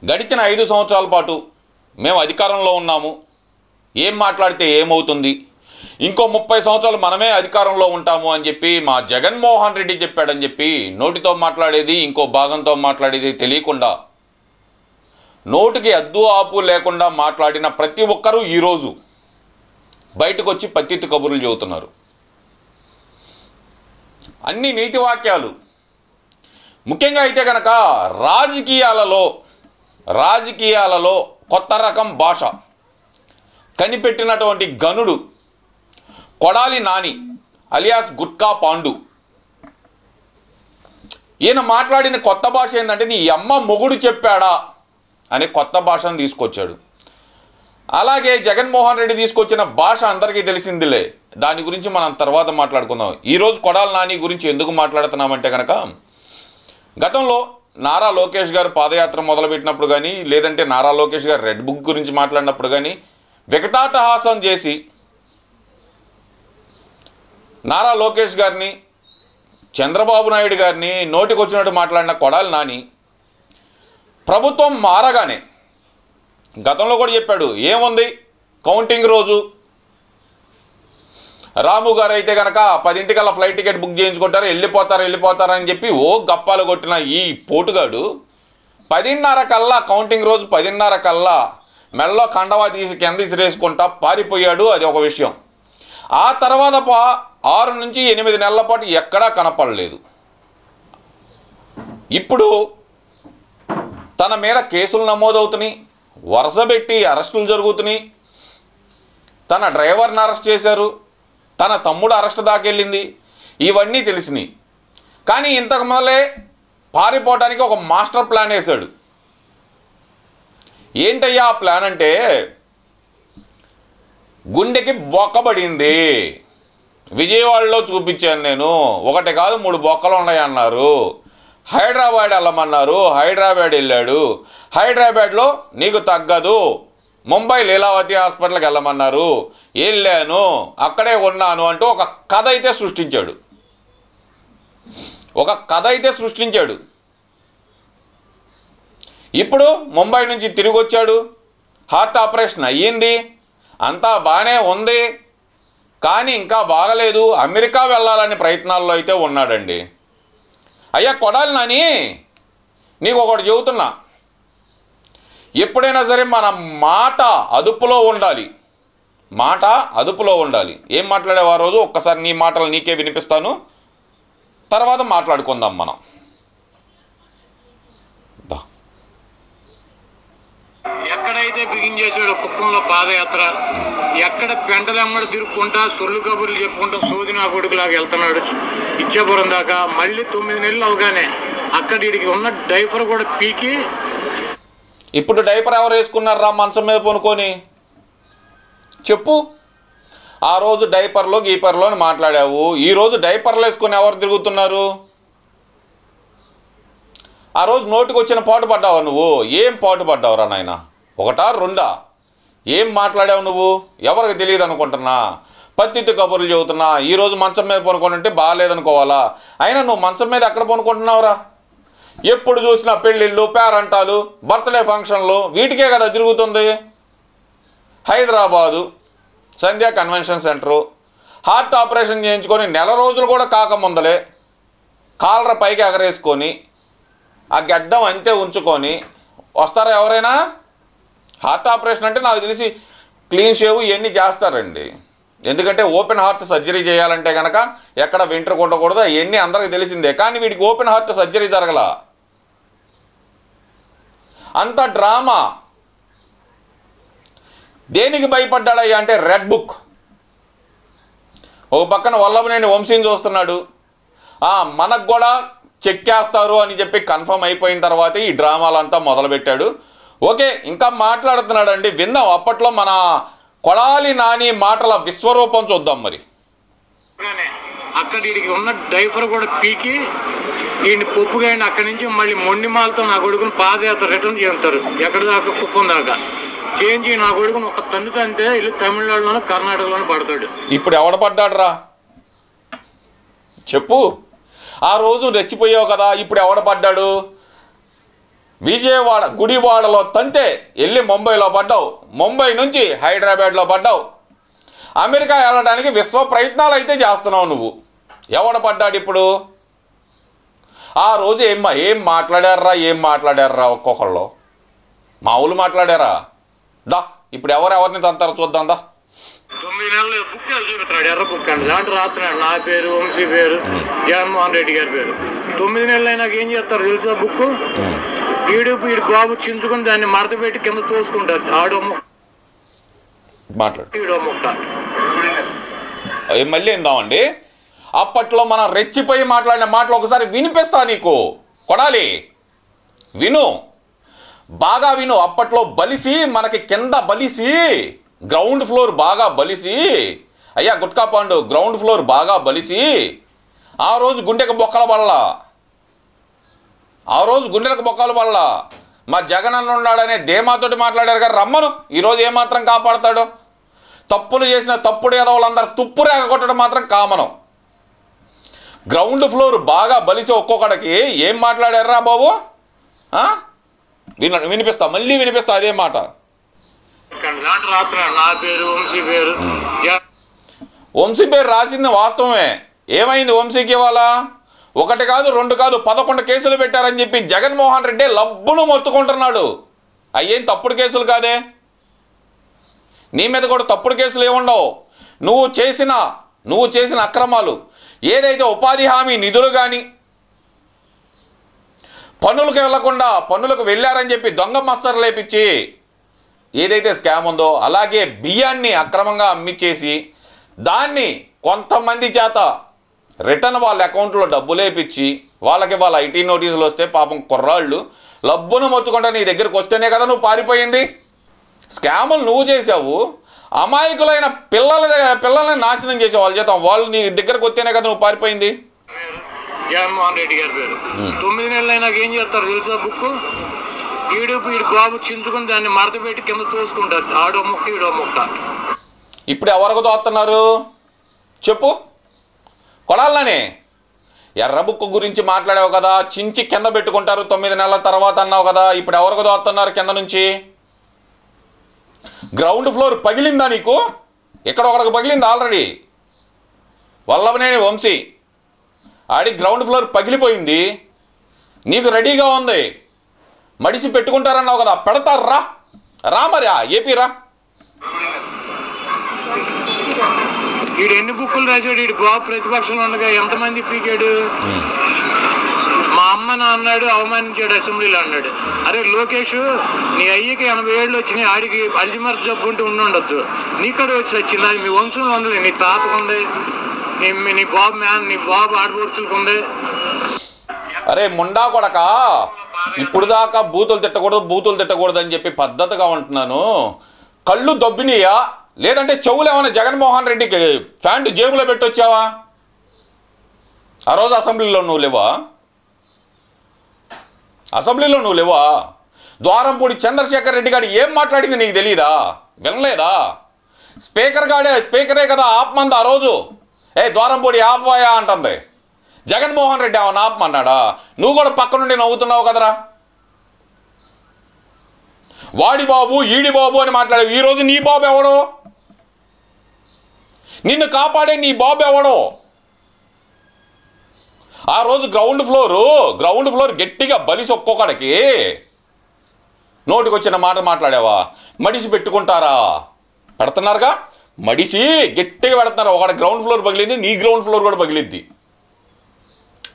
గడిచిన 5 సంవత్సరాల పాటు మేము అధికారంలో ఉన్నాము, ఏం మాట్లాడితే ఏమవుతుంది, ఇంకో 30 సంవత్సరాలు మనమే అధికారంలో ఉంటాము అని చెప్పి మా జగన్మోహన్ రెడ్డి చెప్పాడని చెప్పి నోటితో మాట్లాడేది ఇంకో భాగంతో మాట్లాడేది తెలియకుండా నోటికి అద్దు ఆపు లేకుండా మాట్లాడిన ప్రతి ఒక్కరూ ఈరోజు బయటకు వచ్చి పత్తిత్తు కబుర్లు చెబుతున్నారు. అన్ని నీతి వాక్యాలు. ముఖ్యంగా అయితే కనుక రాజకీయాలలో కొత్త రకం భాష కనిపెట్టినటువంటి గనుడు కొడాలి నాని అలియాస్ గుట్కా పాండు. ఈయన మాట్లాడిన కొత్త భాష ఏంటంటే నీ అమ్మ మొగుడు చెప్పాడా అనే కొత్త భాషను తీసుకొచ్చాడు. అలాగే జగన్మోహన్ రెడ్డి తీసుకొచ్చిన భాష అందరికీ తెలిసిందిలే, దాని గురించి మనం తర్వాత మాట్లాడుకుందాం. ఈరోజు కొడాలి నాని గురించి ఎందుకు మాట్లాడుతున్నామంటే కనుక గతంలో నారా లోకేష్ గారు పాదయాత్ర మొదలుపెట్టినప్పుడు కానీ, లేదంటే నారా లోకేష్ గారు రెడ్ బుక్ గురించి మాట్లాడినప్పుడు కానీ వికటాటహాసం చేసి నారా లోకేష్ గారిని, చంద్రబాబు నాయుడు గారిని నోటికొచ్చినట్టు మాట్లాడిన కొడాలి నాని ప్రభుత్వం మారగానే గతంలో కూడా చెప్పాడు, ఏముంది కౌంటింగ్ రోజు రాము గారు అయితే కనుక 10 ఫ్లైట్ టికెట్ బుక్ చేయించుకుంటారు, వెళ్ళిపోతారని చెప్పి ఓ గప్పాలు కొట్టిన ఈ పోటుగాడు 10:30 కల్లా కౌంటింగ్ రోజు 10:30 కల్లా మెల్లో కండవా తీసి కింద విసిరేసుకుంటా పారిపోయాడు. అది ఒక విషయం. ఆ తర్వాత 6 నుంచి 8 నెలల పాటు ఎక్కడా కనపడలేదు. ఇప్పుడు తన మీద కేసులు నమోదవుతున్నాయి, వరుసపెట్టి అరెస్టులు జరుగుతున్నాయి. తన డ్రైవర్ని అరెస్ట్ చేశారు, తన తమ్ముడు అరెస్ట్ దాకెళ్ళింది, ఇవన్నీ తెలిసినాయి. కానీ ఇంతకు మొదలే పారిపోవడానికి ఒక మాస్టర్ ప్లాన్ వేశాడు. ఏంటయ్యా ఆ ప్లాన్ అంటే, గుండెకి బొక్కబడింది, విజయవాడలో చూపించాను నేను, 1 కాదు 3 బొక్కలు ఉన్నాయన్నారు. హైదరాబాద్ వెళ్ళమన్నారు, హైదరాబాద్ వెళ్ళాడు. హైదరాబాద్లో నీకు తగ్గదు, ముంబై లీలావతి హాస్పిటల్కి వెళ్ళమన్నారు, వెళ్ళాను, అక్కడే ఉన్నాను అంటూ ఒక కథ అయితే సృష్టించాడు. ఇప్పుడు ముంబై నుంచి తిరిగి వచ్చాడు, హార్ట్ ఆపరేషన్ అయ్యింది, అంతా బాగానే ఉంది. కానీ ఇంకా బాగలేదు, అమెరికా వెళ్ళాలని ప్రయత్నాల్లో అయితే ఉన్నాడండి. అయ్యా కొడాలి నాని, నీకు ఒకటి చెబుతున్నా, ఎప్పుడైనా సరే మన మాట అదుపులో ఉండాలి. ఏం మాట్లాడేవా రోజు ఒక్కసారి నీ మాటలు నీకే వినిపిస్తాను, తర్వాత మాట్లాడుకుందాం మనం. ఎక్కడైతే బిగించేసాడు కుప్పంలో పాదయాత్ర, ఎక్కడ పెంటలెమ్మడి తిరుక్కుంటా సొల్లు కబుర్లు చెప్పుకుంటా సోదినా కొడుకులాగా వెళ్తున్నాడు ఇచ్చాపురం దాకా. మళ్ళీ 9 నెలలు అవగానే అక్కడ వీడికి ఉన్న డైఫర్ కూడా పీకి, ఇప్పుడు డైపర్ ఎవరు వేసుకున్నారా మంచం మీద పనుకొని చెప్పు. ఆ రోజు డైపర్లో గీపర్లో అని మాట్లాడావు, ఈరోజు డైపర్లు వేసుకొని ఎవరు తిరుగుతున్నారు? ఆ రోజు నోటికి వచ్చిన పాటు పడ్డావా నువ్వు? ఏం పాటు పడ్డావురా నాయన? 1 2 ఏం మాట్లాడావు నువ్వు? ఎవరికి తెలియదు అనుకుంటున్నా, పత్తిత్తు కబుర్లు చెబుతున్నా. ఈరోజు మంచం మీద పనుకొని ఉంటే బాగాలేదనుకోవాలా? అయినా నువ్వు మంచం మీద ఎక్కడ పనుకుంటున్నావురా? ఎప్పుడు చూసినా పెళ్ళిళ్ళు, పేరంటాలు, బర్త్డే ఫంక్షన్లు, వీటికే కదా తిరుగుతుంది. హైదరాబాదు సంధ్యా కన్వెన్షన్ సెంటరు, హార్ట్ ఆపరేషన్ చేయించుకొని 1 నెల రోజులు కూడా కాకముందలే కాలర పైకి ఎగరేసుకొని ఆ గడ్డం అంతే ఉంచుకొని వస్తారా ఎవరైనా? హార్ట్ ఆపరేషన్ అంటే నాకు తెలిసి క్లీన్ షేవ్ ఇవన్నీ చేస్తారండి. ఎందుకంటే ఓపెన్ హార్ట్ సర్జరీ చేయాలంటే కనుక ఎక్కడ వెంట్రుక ఉండకూడదు, అవన్నీ అందరికీ తెలిసిందే. కానీ వీడికి ఓపెన్ హార్ట్ సర్జరీ జరగల. అంత డ్రామా. దేనికి భయపడ్డాడయ్యా అంటే రెడ్ బుక్. ఒక పక్కన వల్లభనేని వంశీని చూస్తున్నాడు, మనకు కూడా చెక్ చేస్తారు అని చెప్పి కన్ఫర్మ్ అయిపోయిన తర్వాత ఈ డ్రామాలంతా మొదలుపెట్టాడు. ఓకే, ఇంకా మాట్లాడుతున్నాడండి, విందాం. అప్పట్లో మన కొడాలి నాని మాటల విశ్వరూపం చూద్దాం. మరి అక్కడ వీడికి ఉన్న డైఫర్ కూడా పీకి ఈయన పప్పుగా అక్కడి నుంచి మళ్ళీ మొండిమాలతో నా కొడుకుని పాదయాత్ర రిటర్న్ చేస్తారు. ఎక్కడ దాకా కుప్పం దాకా చేంజ్ నా కొడుకుని ఒక తన్ను తంతే ఇల్లు తమిళనాడులోనూ కర్ణాటకలోనూ పడతాడు. ఇప్పుడు ఎవడ పడ్డాడు రా చెప్పు. ఆ రోజు రెచ్చిపోయావు కదా, ఇప్పుడు ఎవడ పడ్డాడు? విజయవాడ గుడివాడలో తంతే వెళ్ళి ముంబైలో పడ్డావు, ముంబై నుంచి హైదరాబాద్లో పడ్డావు, అమెరికా వెళ్ళడానికి విశ్వ ప్రయత్నాలు అయితే చేస్తున్నావు నువ్వు. ఎవడ పడ్డాడు ఇప్పుడు? ఆ రోజు ఏం మాట్లాడారా ఒక్కొక్కళ్ళు? మామూలు మాట్లాడారా? దా ఇప్పుడు ఎవరిని తంతారో చూద్దాం దా. 9 నెలలు బుక్ చూపిస్తున్నాడు, ఎర్ర బుక్ అండి. దాంట్లో రాస్తున్నాడు నా పేరు, వంశీ పేరు, జగన్మోహన్ రెడ్డి గారి పేరు. 9 నెలలు అయినాక ఏం చేస్తారు తెలుసా? బుక్ వీడు బాబు చించుకుని దాన్ని మడత పెట్టి కింద తోసుకుంటారు. ఆడో మాట్లాడు, ఈడో ముక్క. మళ్ళీ ఏందామండి? అప్పట్లో మనం రెచ్చిపోయి మాట్లాడిన మాటలు ఒకసారి వినిపిస్తా నీకు. కొడాలి, విను, బాగా విను. అప్పట్లో బలిసి మనకి కింద బలిసి గ్రౌండ్ ఫ్లోర్ బాగా బలిసి, అయ్యా గుట్కా పాండు, గ్రౌండ్ ఫ్లోర్ బాగా బలిసి ఆ రోజు గుండెకు బొక్కల వల్ల మా జగన్ అన్న ఉన్నాడనే ధీమాతోటి మాట్లాడారు కదా. రమ్మను, ఈరోజు ఏమాత్రం కాపాడతాడు? తప్పులు చేసిన తప్పుడు ఎదవలందరూ తుప్పు రేగ కొట్టడం మాత్రం కామనం. గ్రౌండ్ ఫ్లోర్ బాగా బలిసి ఒక్కొక్కడికి ఏం మాట్లాడారా బాబు? వినిపిస్తా, మళ్ళీ వినిపిస్తా అదే మాట. నా పేరు, వంశీ పేరు. వంశీ పేరు రాసింది వాస్తవమే. ఏమైంది వంశీకి ఇవాళ? 1 కాదు 2 కాదు 11 కేసులు పెట్టారని చెప్పి జగన్మోహన్ రెడ్డి లబ్బును మొత్తుకుంటున్నాడు. అయ్యేం తప్పుడు కేసులు కాదే? నీ మీద కూడా తప్పుడు కేసులు ఏముండవు. నువ్వు చేసిన అక్రమాలు ఏదైతే ఉపాధి హామీ నిధులు కానీ పన్నులకు వెళ్లకుండా పన్నులకు వెళ్ళారని చెప్పి దొంగ మస్తరు లేపించి ఏదైతే స్కామ్ ఉందో, అలాగే బియ్యాన్ని అక్రమంగా అమ్మిచ్చేసి దాన్ని కొంతమంది చేత రిటర్న్ వాళ్ళ అకౌంట్లో డబ్బులు వేపించి వాళ్ళకి వాళ్ళ ఐటీ నోటీసులు వస్తే పాపం కుర్రాళ్ళు లబ్బును మొత్తుకుంటా నీ దగ్గరికి వస్తేనే కదా నువ్వు పారిపోయింది. స్కాములు నువ్వు చేసావు, అమాయకులైన పిల్లల్ని నాశనం చేసావు వాళ్ళ చేత. వాళ్ళు నీ దగ్గరకు వస్తేనే కదా నువ్వు పారిపోయింది. జగన్మోహన్ రెడ్డి గారి పేరు. 9 నెలలు అయినాక ఏం చేస్తారు తెలుసా? బుక్ వీడు బాబు చించుకుని దాన్ని మడత పెట్టి కింద తోసుకుంటారు. ఆడో ముక్క ఈడో ముక్క. ఇప్పుడు ఎవరికి దోస్తున్నారు చెప్పు? కొడాలని ఎర్ర బుక్ గురించి మాట్లాడావు కదా, చించి కింద పెట్టుకుంటారు 9 నెలల తర్వాత అన్నావు కదా. ఇప్పుడు ఎవరికి దోస్తున్నారు కింద నుంచి? గ్రౌండ్ ఫ్లోర్ పగిలిందా నీకు? ఇక్కడ ఒకరికి పగిలింది ఆల్రెడీ. వల్లభనేని వంశీ ఆడి గ్రౌండ్ ఫ్లోర్ పగిలిపోయింది, నీకు రెడీగా ఉంది. మడిసి పెట్టుకుంటారన్నావు కదా, పెడతారు. రా మరి ఏపీ రా. వీడు ఎన్ని బుక్కులు రాశాడు? వీడు బాబు ప్రతిపక్షంలో ఉండగా ఎంతమంది పీకాడు? మా అమ్మని అన్నాడు, అవమానించాడు, అసెంబ్లీలో అన్నాడు. అరే లోకేష్, నీ అయ్యకి 80 ఏళ్ళు వచ్చినాయి, ఆడికి అల్జిమర్ జబ్బు ఉంటే ఉండొద్దు, నీకడ వచ్చి వచ్చింది. అది మీ వంశంలో ఉంది, నీ తాతకుంది, నీ బాబు ఆడపడుచులకుంది. అరే ముండా కొడక, ఇప్పుడు దాకా బూతులు తిట్టకూడదు అని చెప్పి పద్ధతిగా ఉంటున్నాను. కళ్ళు దొబ్బినయా? లేదంటే చెవులు ఏమైనా జగన్మోహన్ రెడ్డికి ఫ్యాంటు జేబులో పెట్టొచ్చావా? ఆ రోజు అసెంబ్లీలో నువ్వు లేవా? ద్వారంపూడి చంద్రశేఖర్ రెడ్డి గారు ఏం మాట్లాడింది నీకు తెలియదా? వినలేదా? స్పీకరే కదా ఆపమంది ఆ రోజు. ద్వారంపూడి ఆపవాయా అంటుంది. జగన్మోహన్ రెడ్డి ఆమెను ఆపమన్నాడా? నువ్వు కూడా పక్క నుండి నవ్వుతున్నావు కదరా. వాడి బాబు ఈడి బాబు అని మాట్లాడావు. ఈరోజు నీ బాబు ఎవడో? నిన్ను కాపాడే నీ బాబు ఎవడో? ఆ రోజు గ్రౌండ్ ఫ్లోర్ గట్టిగా బలిసి ఒక్కొక్కడికి నోటికి వచ్చిన మాట మాట్లాడావా? మడిసి పెట్టుకుంటారా? పెడుతున్నారుగా, మడిసి గట్టిగా పెడుతున్నారు. ఒకటి గ్రౌండ్ ఫ్లోర్ పగిలింది, నీ గ్రౌండ్ ఫ్లోర్ కూడా పగిలిద్ది.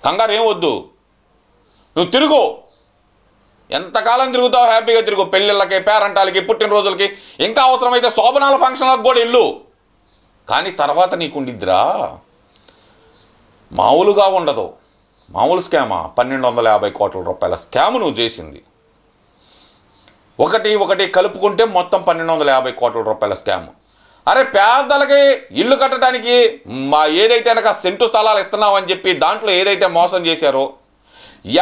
కంగారు ఏం వద్దు, నువ్వు తిరుగు. ఎంతకాలం తిరుగుతావు? హ్యాపీగా తిరుగు. పెళ్ళిళ్ళకి, పేరంటాలకి, పుట్టినరోజులకి, ఇంకా అవసరమైతే శోభనాల ఫంక్షన్లకు కూడా వెళ్ళు. కానీ తర్వాత నీకు ఉండిద్దిరా, మామూలుగా ఉండదు. మామూలు స్కామా? 1250 కోట్ల రూపాయల స్కామ్ నువ్వు చేసింది. ఒకటి కలుపుకుంటే మొత్తం 1250 కోట్ల రూపాయల స్కామ్. అరే పేదలకి ఇల్లు కట్టడానికి ఏదైతే కనుక సెంటు స్థలాలు ఇస్తున్నామని చెప్పి దాంట్లో ఏదైతే మోసం చేశారో,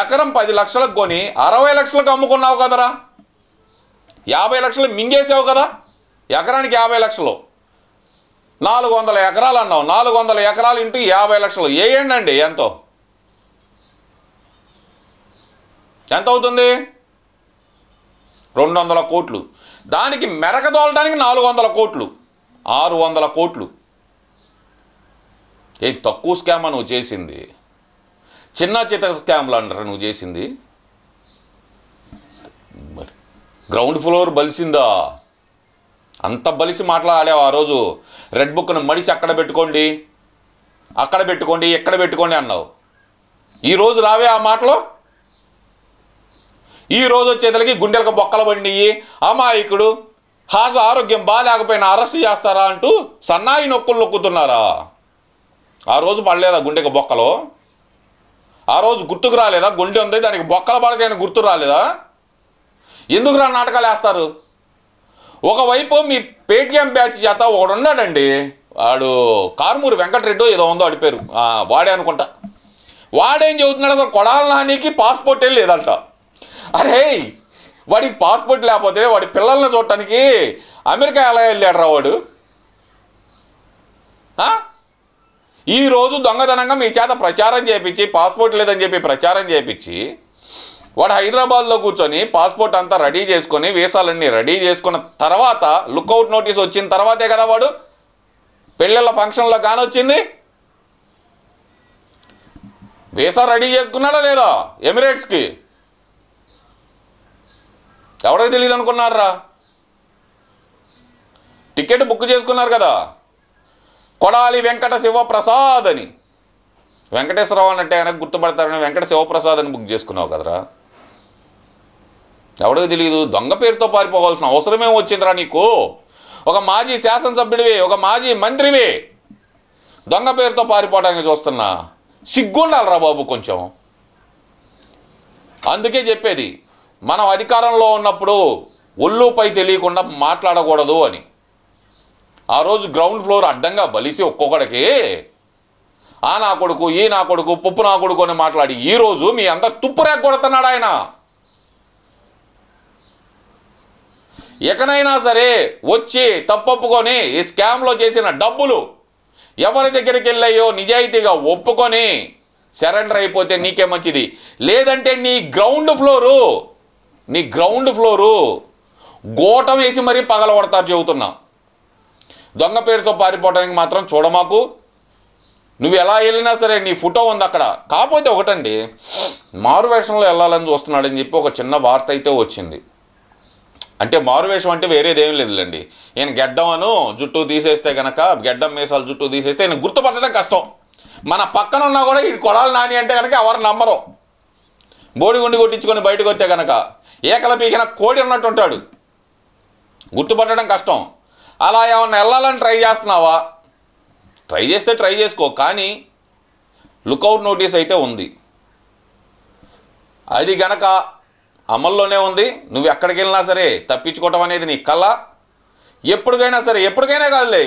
ఎకరం 10 లక్షలకు కొని 60 లక్షలకు అమ్ముకున్నావు కదరా. 50 లక్షలు మింగేసావు కదా. ఎకరానికి 50 లక్షలు, 400 ఎకరాలు అన్నావు. 400 ఎకరాలు ఇంటూ 50 లక్షలు వేయండి. ఎంత అవుతుంది? 200 కోట్లు, దానికి మెరకదోలడానికి 400 కోట్లు, 600 కోట్లు. ఏ తక్కువ స్కామా నువ్వు చేసింది? చిన్న చితక స్కామ్లు అంటారా నువ్వు చేసింది? మరి గ్రౌండ్ ఫ్లోర్ బలిసిందా? అంత బలిసి మాట్లాడావు ఆ రోజు. రెడ్ బుక్ను మడిసి అక్కడ పెట్టుకోండి, అక్కడ పెట్టుకోండి, ఎక్కడ పెట్టుకోండి అన్నావు. ఈరోజు రావే ఆ మాటలో? ఈరోజు వచ్చేతలకి గుండెలకు బొక్కలు పడినాయి, అమాయకుడు, ఆరోగ్యం బాగాలేకపోయినా అరెస్ట్ చేస్తారా అంటూ సన్నాయి నొక్కులు నొక్కుతున్నారా? ఆ రోజు పడలేదా గుండెకి బొక్కలు? ఆ రోజు గుర్తుకు రాలేదా? గుండె ఉంది దానికి బొక్కలు పడితే అని గుర్తు రాలేదా? ఎందుకు రా నాటకాలు వేస్తారు? ఒకవైపు మీ పేటీఎం బ్యాచ్ చేత ఒకడు ఉన్నాడండి, వాడు కారుమూరి వెంకటరెడ్డి ఏదో ఉందో అడిపారు, వాడే అనుకుంటా. వాడేం చెబుతున్నాడు, అసలు కొడాల నానికి పాస్పోర్టే లేదంట. అరే వాడికి పాస్పోర్ట్ లేకపోతే వాడి పిల్లల్ని చూడటానికి అమెరికా ఎలా వెళ్ళాడు రా వాడు? ఈరోజు దొంగతనంగా మీ చేత ప్రచారం చేయించి, పాస్పోర్ట్ లేదని చెప్పి ప్రచారం చేయించి, వాడు హైదరాబాద్లో కూర్చొని పాస్పోర్ట్ అంతా రెడీ చేసుకొని, వీసాలన్నీ రెడీ చేసుకున్న తర్వాత, లుక్అవుట్ నోటీస్ వచ్చిన తర్వాతే కదా వాడు పెళ్ళిళ్ళ ఫంక్షన్లో కానొచ్చింది. వీసా రెడీ చేసుకున్నాడా లేదా ఎమిరేట్స్కి? ఎవరికి తెలియదు అనుకున్నారా? టికెట్ బుక్ చేసుకున్నారు కదా, కొడాలి వెంకట శివప్రసాద్ అని. వెంకటేశ్వరరావు అంటే ఆయనకు గుర్తుపడతారని వెంకట శివప్రసాద్ అని బుక్ చేసుకున్నావు కదరా. ఎవరికి తెలియదు? దొంగ పేరుతో పారిపోవాల్సిన అవసరమే వచ్చిందిరా నీకు? ఒక మాజీ శాసనసభ్యుడివి, ఒక మాజీ మంత్రివి, దొంగ పేరుతో పారిపోవడానికి చూస్తున్నా. సిగ్గుండాలరా బాబు కొంచెం. అందుకే చెప్పేది, మనం అధికారంలో ఉన్నప్పుడు ఒళ్ళుపై తెలియకుండా మాట్లాడకూడదు అని. ఆ రోజు గ్రౌండ్ ఫ్లోర్ అడ్డంగా బలిసి ఒక్కొక్కడికి ఆ నా కొడుకు, ఈ నా కొడుకు, పప్పు నా కొడుకు అని మాట్లాడి ఈరోజు మీ అందరు తుప్పురేక కొడుతున్నాడు ఆయన. ఎకనైనా సరే వచ్చి తప్పొప్పుకొని ఈ స్కామ్లో చేసిన డబ్బులు ఎవరి దగ్గరికి వెళ్ళాయో నిజాయితీగా ఒప్పుకొని సరెండర్ అయిపోతే నీకే మంచిది. లేదంటే నీ గ్రౌండ్ ఫ్లోరు గోటం వేసి మరీ పగలగొడతారు చెబుతున్నా. దొంగ పేరుతో పారిపోవడానికి మాత్రం చూడమాకు. నువ్వు ఎలా వెళ్ళినా సరే నీ ఫోటో ఉంది అక్కడ. కాకపోతే ఒకటండి, మారువేషంలో వెళ్ళాలని చూస్తున్నాడని చెప్పి ఒక చిన్న వార్త అయితే వచ్చింది. అంటే మారువేషం అంటే వేరేదేం లేదులేండి, ఈయన గెడ్డమను జుట్టు తీసేస్తే కనుక, గెడ్డం మీసాలు జుట్టు తీసేస్తే ఈయన గుర్తుపట్టడం కష్టం. మన పక్కన ఉన్నా కూడా ఈ కొడాలి నాని అంటే కనుక ఎవరు నమ్మరు. బోడిగుండి కొట్టించుకొని బయటకు వస్తే కనుక ఏకల పీకిన కోడి ఉన్నట్టు ఉంటాడు, గుర్తుపట్టడం కష్టం. అలా ఏమన్నా వెళ్ళాలని ట్రై చేస్తున్నావా? ట్రై చేస్తే ట్రై చేసుకో, కానీ లుక్అవుట్ నోటీస్ అయితే ఉంది. అది గనక అమల్లోనే ఉంది. నువ్వు ఎక్కడికి వెళ్ళినా సరే తప్పించుకోవటం అనేది నీ కళ. ఎప్పటికైనా కాదులే,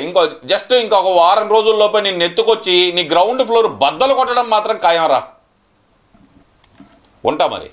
ఇంకొక వారం రోజుల్లోపే నిన్ను ఎత్తుకొచ్చి నీ గ్రౌండ్ ఫ్లోర్ బద్దలు కొట్టడం మాత్రం ఖాయం రా. ఉంటా మరి.